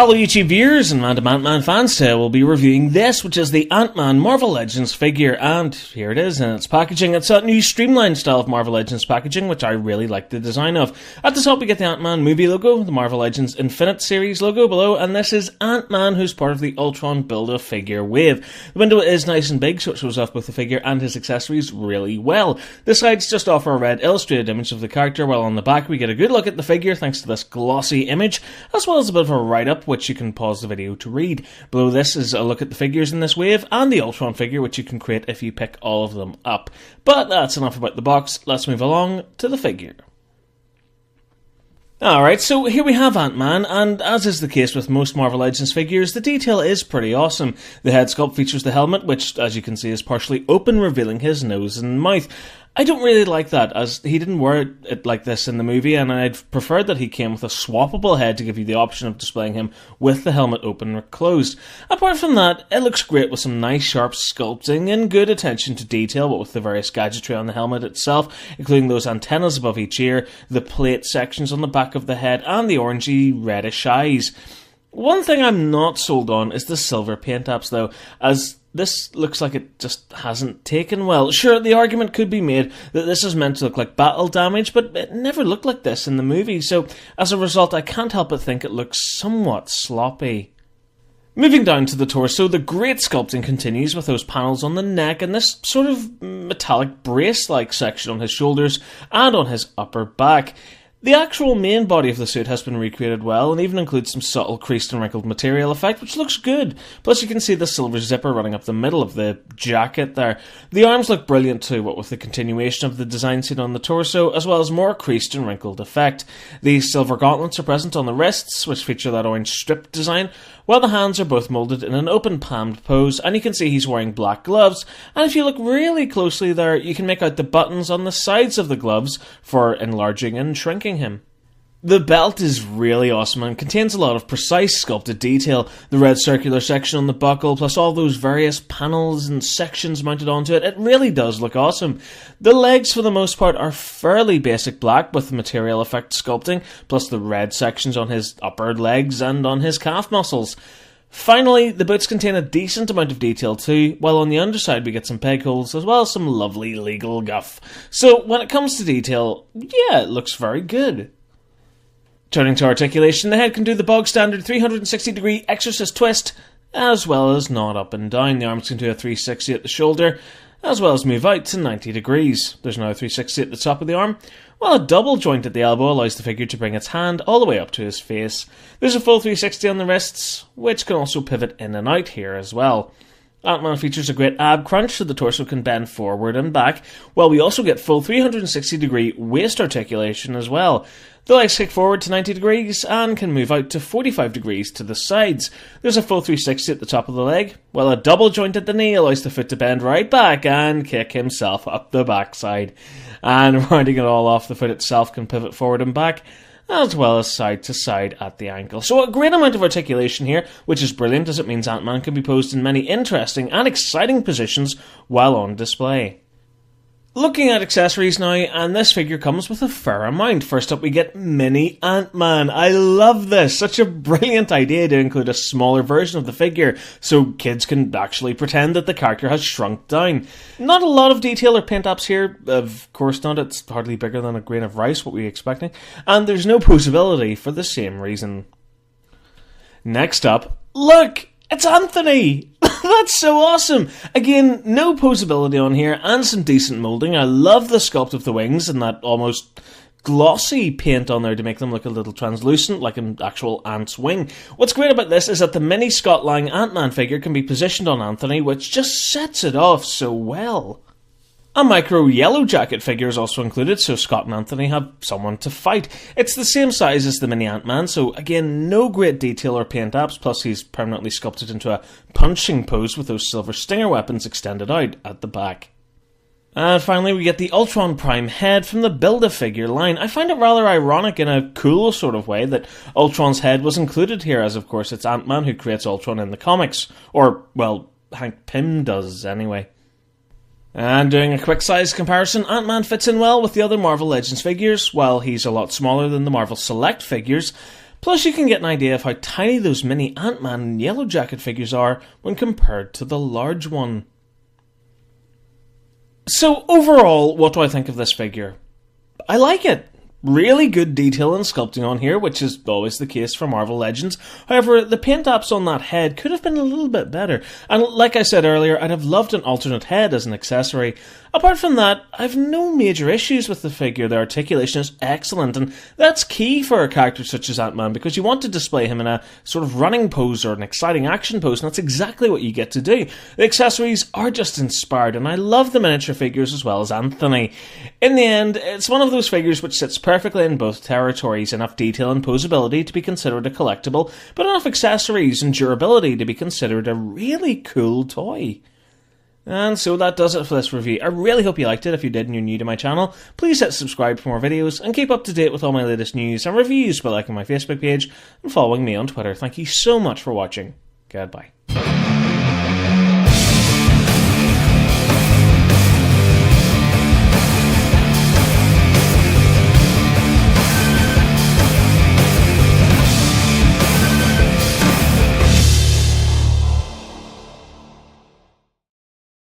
Hello YouTube viewers and random Ant-Man fans, today we'll be reviewing this, which is the Ant-Man Marvel Legends figure, and here it is in its packaging. It's a new streamlined style of Marvel Legends packaging, which I really like the design of. At the top we get the Ant-Man movie logo, the Marvel Legends Infinite series logo below, and this is Ant-Man, who's part of the Ultron Build-A-Figure wave. The window is nice and big, so it shows off both the figure and his accessories really well. The sides just offer a red illustrated image of the character, while on the back we get a good look at the figure thanks to this glossy image, as well as a bit of a write-up, which you can pause the video to read. Below this is a look at the figures in this wave, and the Ultron figure, which you can create if you pick all of them up. But that's enough about the box, let's move along to the figure. Alright, so here we have Ant-Man, and as is the case with most Marvel Legends figures, the detail is pretty awesome. The head sculpt features the helmet, which, as you can see, is partially open, revealing his nose and mouth. I don't really like that, as he didn't wear it like this in the movie, and I'd preferred that he came with a swappable head to give you the option of displaying him with the helmet open or closed. Apart from that, it looks great with some nice sharp sculpting and good attention to detail, but with the various gadgetry on the helmet itself, including those antennas above each ear, the plate sections on the back of the head, and the orangey reddish eyes. One thing I'm not sold on is the silver paint apps though, as this looks like it just hasn't taken well. Sure, the argument could be made that this is meant to look like battle damage, but it never looked like this in the movie, so as a result I can't help but think it looks somewhat sloppy. Moving down to the torso, the great sculpting continues with those panels on the neck and this sort of metallic brace-like section on his shoulders and on his upper back. The actual main body of the suit has been recreated well, and even includes some subtle creased and wrinkled material effect, which looks good. Plus you can see the silver zipper running up the middle of the jacket there. The arms look brilliant too, what with the continuation of the design seen on the torso, as well as more creased and wrinkled effect. These silver gauntlets are present on the wrists, which feature that orange strip design, while the hands are both moulded in an open palmed pose, and you can see he's wearing black gloves, and if you look really closely there, you can make out the buttons on the sides of the gloves for enlarging and shrinking him. The belt is really awesome and contains a lot of precise sculpted detail. The red circular section on the buckle, plus all those various panels and sections mounted onto it, it really does look awesome. The legs for the most part are fairly basic black with material effect sculpting, plus the red sections on his upper legs and on his calf muscles. Finally, the boots contain a decent amount of detail too, while on the underside we get some peg holes as well as some lovely legal guff. So when it comes to detail, yeah, it looks very good. Turning to articulation, the head can do the bog standard 360 degree exorcist twist, as well as nod up and down. The arms can do a 360 at the shoulder, as well as move out to 90 degrees. There's now a 360 at the top of the arm, while a double joint at the elbow allows the figure to bring its hand all the way up to his face. There's a full 360 on the wrists, which can also pivot in and out here as well. Ant-Man features a great ab crunch so the torso can bend forward and back, while we also get full 360 degree waist articulation as well. The legs kick forward to 90 degrees and can move out to 45 degrees to the sides. There's a full 360 at the top of the leg, while a double joint at the knee allows the foot to bend right back and kick himself up the backside. And rounding it all off, the foot itself can pivot forward and back, as well as side to side at the ankle. So a great amount of articulation here, which is brilliant as it means Ant-Man can be posed in many interesting and exciting positions while on display. Looking at accessories now, and this figure comes with a fair amount. First up we get Mini Ant-Man. I love this, such a brilliant idea to include a smaller version of the figure, so kids can actually pretend that the character has shrunk down. Not a lot of detail or paint apps here, of course not, it's hardly bigger than a grain of rice, what we were expecting, and there's no posability for the same reason. Next up, look! It's Anthony! That's so awesome! Again, no posability on here and some decent moulding. I love the sculpt of the wings and that almost glossy paint on there to make them look a little translucent like an actual ant's wing. What's great about this is that the mini Scott Lang Ant-Man figure can be positioned on Anthony, which just sets it off so well. A micro Yellow Jacket figure is also included, so Scott and Anthony have someone to fight. It's the same size as the mini Ant-Man, so again, no great detail or paint apps, plus he's permanently sculpted into a punching pose with those silver stinger weapons extended out at the back. And finally we get the Ultron Prime head from the Build-A-Figure line. I find it rather ironic in a cool sort of way that Ultron's head was included here, as of course it's Ant-Man who creates Ultron in the comics. Or, well, Hank Pym does anyway. And doing a quick size comparison, Ant-Man fits in well with the other Marvel Legends figures. While he's a lot smaller than the Marvel Select figures, Plus you can get an idea of how tiny those mini Ant-Man and Yellow Jacket figures are when compared to the large one. So overall, what do I think of this figure? I like it. Really good detail and sculpting on here, which is always the case for Marvel Legends. However, the paint apps on that head could have been a little bit better. And like I said earlier, I'd have loved an alternate head as an accessory. Apart from that, I've no major issues with the figure. The articulation is excellent, and that's key for a character such as Ant-Man, because you want to display him in a sort of running pose or an exciting action pose, and that's exactly what you get to do. The accessories are just inspired, and I love the miniature figures as well as Anthony. In the end, it's one of those figures which sits perfectly in both territories, enough detail and posability to be considered a collectible, but enough accessories and durability to be considered a really cool toy. And so that does it for this review. I really hope you liked it. If you did and you're new to my channel, please hit subscribe for more videos and keep up to date with all my latest news and reviews by liking my Facebook page and following me on Twitter. Thank you so much for watching. Goodbye.